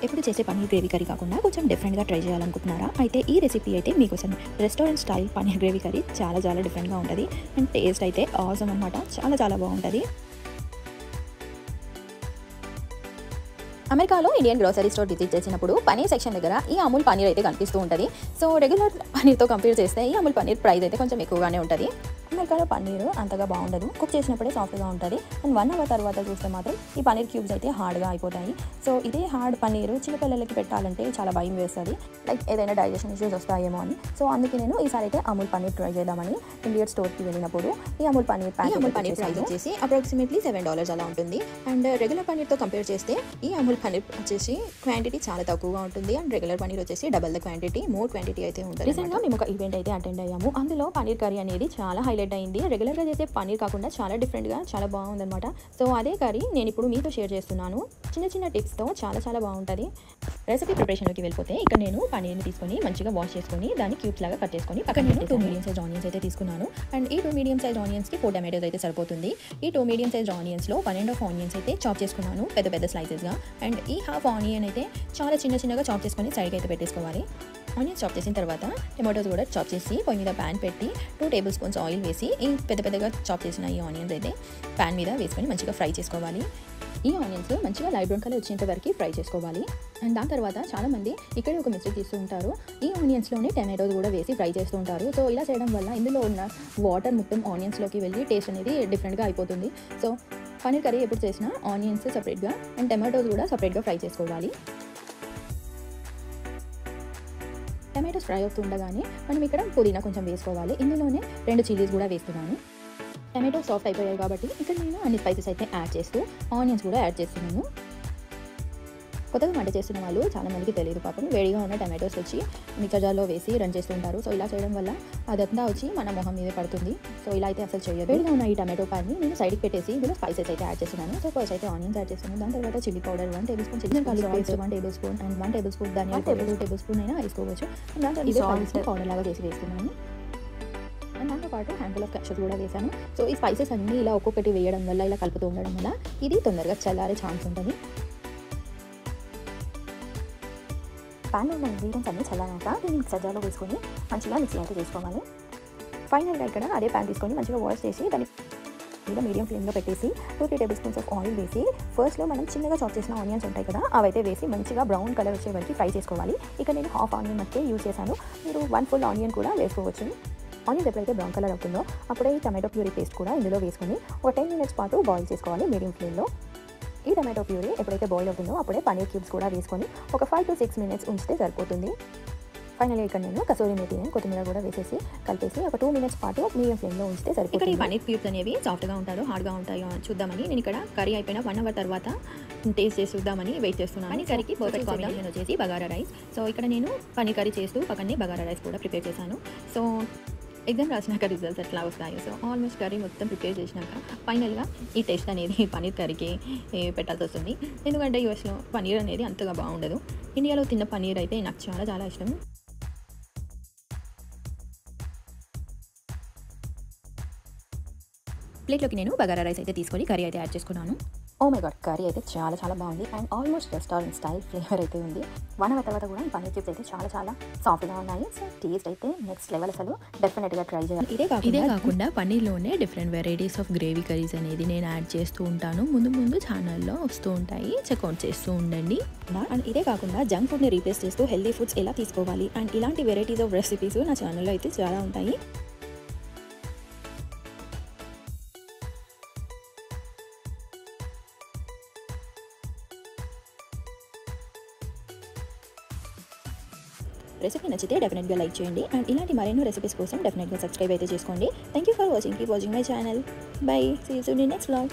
ఎప్పుడు చేసే paneer gravy curry కాకుండా కొంచెం డిఫరెంట్గా ట్రై చేయాలనుకుంటున్నారా? అయితే ఈ రెసిపీ అయితే మీకోసం. Restaurant style paneer gravy curry చాలా డిఫరెంట్గా ఉంటుంది అండ్ టేస్ట్ అయితే ఆసమ్ అనమాట. చాలా బాగుంటుంది. అమెరికాలో ఇండియన్ గ్రోసరీ స్టోర్ విజిట్ చేసినప్పుడు పన్నీర్ సెక్షన్ దగ్గర ఈ అమూల్ పన్నీర్ అయితే కనిపిస్తూ ఉంటుంది. సో రెగ్యులర్ పన్నీర్తో కంపేర్ చేస్తే ఈ అమూల్ పన్నీర్ ప్రైస్ అయితే కొంచెం ఎక్కువగానే ఉంటుంది. అమెరికాలో పన్నీర్ అంతగా బాగుండదు, కుక్ చేసినప్పుడే సాఫ్ట్గా ఉంటుంది అండ్ 1 అవర్ తర్వాత చూస్తే మాత్రం ఈ పన్నీర్ క్యూబ్స్ అయితే హార్డ్గా అయిపోతాయి. సో ఇదే హార్డ్ పన్నీర్ చిన్నపిల్లలకి పెట్టాలంటే చాలా భయం వేస్తుంది, లైక్ ఏదైనా డైజెషన్ ఇష్యూస్ వస్తాయేమో అని. సో అందుకే నేను ఈసారి అయితే అమూల్ పన్నీర్ ట్రై చేద్దామని ఇండియన్ స్టోర్కి వెళ్ళినప్పుడు ఈ అమూల్ పన్నీర్ ప్రైస్ వచ్చేసి అప్రాక్సిమేట్లీ $7 అలా ఉంటుంది. అండ్ రెగ్యులర్ పన్నీర్తో కంపేర్ చేస్తే ఈ అమూల్ పన్నీర్ వచ్చేసి క్వాంటిటీ చాలా తక్కువగా ఉంటుంది అండ్ రెగ్యులర్ పన్నీర్ వచ్చేసి double the quantity, more quantity అయితే ఉంటుంది. రీసెంట్గా మేము ఒక ఈవెంట్ అయితే అటెండ్ అయ్యాము. అందులో పన్నీర్ కర్రీ అనేది చాలా హైలైట్ అయింది. రెగ్యులర్గా చేసే పన్నీర్ కాకుండా చాలా డిఫరెంట్గా చాలా బాగుందన్నమాట. సో అదే కర్రీ నేను ఇప్పుడు మీతో షేర్ చేస్తున్నాను. చిన్న టిప్స్తో చాలా బాగుంటుంది. రెసిపీ ప్రిపరేషన్లోకి వెళ్ళిపోతే ఇక్కడ నేను పన్నీర్ని తీసుకొని మంచిగా వాష్ చేసుకొని దాన్ని క్యూబ్స్ లాగా కట్ చేసుకొని పక్కన నేను 2 మీడియం సైజ్ ఆనియన్స్ అయితే తీసుకున్నాను. అండ్ ఈ 2 మీడియం సైజ్ ఆనియన్స్కి 4 టమాటోస్ అయితే సరిపోతుంది. ఈ 2 మీడియం సైజ్ ఆనియన్స్లో 1.5 ఆనియన్స్ అయితే చాప్ చేసుకున్నాను పెద్ద స్లైసెస్గా. అండ్ ఈ హాఫ్ ఆనియన్ అయితే చాలా చిన్నగా చాప్ చేసుకొని సైడ్కి అయితే పెట్టేసుకోవాలి. ఆనియన్స్ చాప్ చేసిన తర్వాత టమాటోస్ కూడా చాప్ చేసి పొయ్యి మీద ప్యాన్ పెట్టి 2 టేబుల్ స్పూన్స్ ఆయిల్ వేసి ఈ పెద్దగా చాప్ చేసిన ఈ ఆనియన్స్ అయితే ప్యాన్ మీద వేసుకొని మంచిగా ఫ్రై చేసుకోవాలి. ఈ ఆనియన్స్ మంచిగా లైట్ బ్రౌన్ కలర్ వచ్చేంత వరకు ఫ్రై చేసుకోవాలి. అండ్ దాని తర్వాత చాలామంది ఇక్కడ ఒక మిస్టేక్ చేస్తూ ఉంటారు, ఈ ఆనియన్స్లోనే టమాటోస్ కూడా వేసి ఫ్రై చేస్తూ ఉంటారు. సో ఇలా చేయడం వల్ల ఇందులో ఉన్న వాటర్ మొత్తం ఆనియన్స్లోకి వెళ్ళి టేస్ట్ అనేది డిఫరెంట్గా అయిపోతుంది. సో పన్నీర్ కర్రీ ఎప్పుడు చేసినా ఆనియన్స్ సపరేట్గా అండ్ టమాటోస్ కూడా సపరేట్గా ఫ్రై చేసుకోవాలి. టమాటోస్ ఫ్రై అవుతుండగానే మనం ఇక్కడ పుదీనా కొంచెం వేసుకోవాలి. ఇందులోనే 2 చిల్లీస్ కూడా వేస్తున్నాను. టమాటో సాఫ్ట్ అయిపోయాయి కాబట్టి ఇక్కడ నేను అన్ని స్పైసెస్ అయితే యాడ్ చేస్తూ ఆనియన్స్ కూడా యాడ్ చేస్తున్నాను. కొత్తగా వంట చేస్తున్న వాళ్ళు చాలా మందికి తెలియదు పాపం, వేడిగా ఉన్న టమాటోస్ వచ్చి మిక్సర్ జార్లో వేసి రన్ చేస్తుంటారు. సో ఇలా చేయడం వల్ల అదంతా వచ్చి మన మొహం మీద పడుతుంది. సో ఇలా అయితే అసలు చేయదు. వేడిగా ఉన్న ఈ టమాటో ప్యాన్ని నేను సైడ్కి పెట్టేసి ఇందులో స్పైసెస్ అయితే యాడ్ చేస్తున్నాను. సో ఫస్ట్ అయితే ఆనియన్స్ యాడ్ చేస్తున్నాను. దాని తర్వాత chilli powder 1 tablespoon, chilli garlic paste 1 tablespoon and 1 tablespoon dhania powder 2 tablespoon అయినా వేసుకోవచ్చు. దాని తర్వాత సాల్ట్ పౌడర్ లాగా చేసి వేస్తున్నాను. అండ్ దాంతో పాటు హ్యాండ్ఫుల్ ఆఫ్ క్యాషెస్ కూడా వేసాను. సో ఈ స్పైసెస్ అన్నీ ఇలా ఒక్కొక్కటి వేయడం వల్ల, ఇలా కలుపుతూ ఉండడం వల్ల ఇది తొందరగా చల్లారే ఛాన్స్ ఉంటుంది. ప్యాన్లో ఉన్న ఇంగ్రీడియంట్స్ అన్నీ చల్లారాక దీన్ని మిక్సర్ జార్లో వేసుకొని మంచిగా మిక్సీ అయితే చేసుకోవాలి. ఫైనల్గా ఇక్కడ అదే ప్యాన్ తీసుకొని మంచిగా వాష్ చేసి దాన్ని మీద మీడియం ఫ్లేమ్లో పెట్టేసి 2-3 టేబుల్ స్పూన్స్ ఆఫ్ ఆయిల్ వేసి ఫస్ట్లో మనం చిన్నగా చాప్ చేసిన ఆనియన్స్ ఉంటాయి కదా, అవైతే వేసి మంచిగా బ్రౌన్ కలర్ వచ్చే వరకు ఫ్రై చేసుకోవాలి. ఇక్కడ నేను హాఫ్ ఆనియన్ అయితే యూజ్ చేశాను, మీరు 1 ఫుల్ ఆనియన్ కూడా వేసుకోవచ్చు. ఆనియన్స్ ఎప్పుడైతే బ్రౌన్ కలర్ అవుతుందో అప్పుడే ఈ టమాటో ప్యూరీ పేస్ట్ కూడా ఇందులో వేసుకొని ఒక 10 మినిట్స్ పాటు బాయిల్ చేసుకోవాలి మీడియం ఫ్లేమ్లో. ఈ టమాటో ప్యూరీ ఎప్పుడైతే బాయిల్ అవుతుందో అప్పుడే పన్నీర్ క్యూబ్స్ కూడా వేసుకొని ఒక 5 to 6 మినిట్స్ ఉంచితే సరిపోతుంది. ఫైనల్గా ఇక్కడ నేను కసూరి మేతిని కొత్తిమీర కూడా వేసేసి కలిపేసి ఒక 2 మినిట్స్ పాటు మీడియం ఫ్లేమ్లో ఉంచితే సరిపోతుంది. ఇక్కడ ఈ పన్నీర్ క్యూబ్స్ అనేవి సాఫ్ట్గా ఉంటాయో హార్డ్గా ఉంటాయో చూద్దామని నేను ఇక్కడ కర్రీ అయిపోయిన 1 అవర్ తర్వాత టేస్ట్ చేసి చూద్దామని వెయిట్ చేస్తున్నాను. పన్నీర్ కర్రీకి పర్ఫెక్ట్ కాంబినేషన్ వచ్చేసి బగారా రైస్. సో ఇక్కడ నేను పన్నీర్ కర్రీ చేస్తూ పక్కనే బగారా రైస్ కూడా ప్రిపేర్ చేశాను. సో ఎగ్జామ్ రాసినాక రిజల్ట్స్ ఎట్లా వస్తాయి. సో ఆల్మోస్ట్ కర్రీ మొత్తం ప్రిపేర్ చేసినాక ఫైనల్గా ఈ టేస్ట్ అనేది పన్నీర్ కర్రీకి పెట్టాల్సి వస్తుంది. ఎందుకంటే యూఎస్లో పన్నీర్ అనేది అంతగా బాగుండదు. ఇండియాలో తిన్న పన్నీర్ అయితే నాకు చాలా ఇష్టం. ప్లేట్లోకి నేను బగారా రైస్ అయితే తీసుకొని కర్రీ అయితే యాడ్ చేసుకున్నాను. ఓ మై గాడ్, కర్రీ అయితే చాలా బాగుంది and almost restaurant style flavour అయితే ఉంది. 1 అవర్ తర్వాత కూడా ఈ పన్నీర్ చిప్స్ అయితే చాలా సాఫ్ట్గా ఉన్నాయి. సో టేస్ట్ అయితే నెక్స్ట్ లెవెల్, అసలు డెఫినెట్గా ట్రై చేయాలి. ఇదే కాకుండా పన్నీర్లోనే different varieties of gravy curries అనేది నేను యాడ్ చేస్తూ ఉంటాను. ముందు ఛానల్లో వస్తూ ఉంటాయి, చెక్అవుట్ చేస్తూ ఉండండి. అండ్ ఇదే కాకుండా జంక్ ఫుడ్ని రీప్లేస్ చేస్తూ హెల్దీ ఫుడ్స్ ఎలా తీసుకోవాలి అండ్ ఇలాంటి వెరైటీస్ ఆఫ్ రెసిపీస్ నా ఛానల్లో అయితే చాలా ఉంటాయి. రెసిపీ నచ్చితే డెఫినెట్గా లైక్ చేయండి అండ్ ఇలాంటి మరెన్నో రెసిపీస్ కోసం డెఫినెట్గా సబ్స్క్రైబ్ అయితే చేసుకోండి. Thank you for watching. Keep watching my channel. Bye. See you soon in next vlog.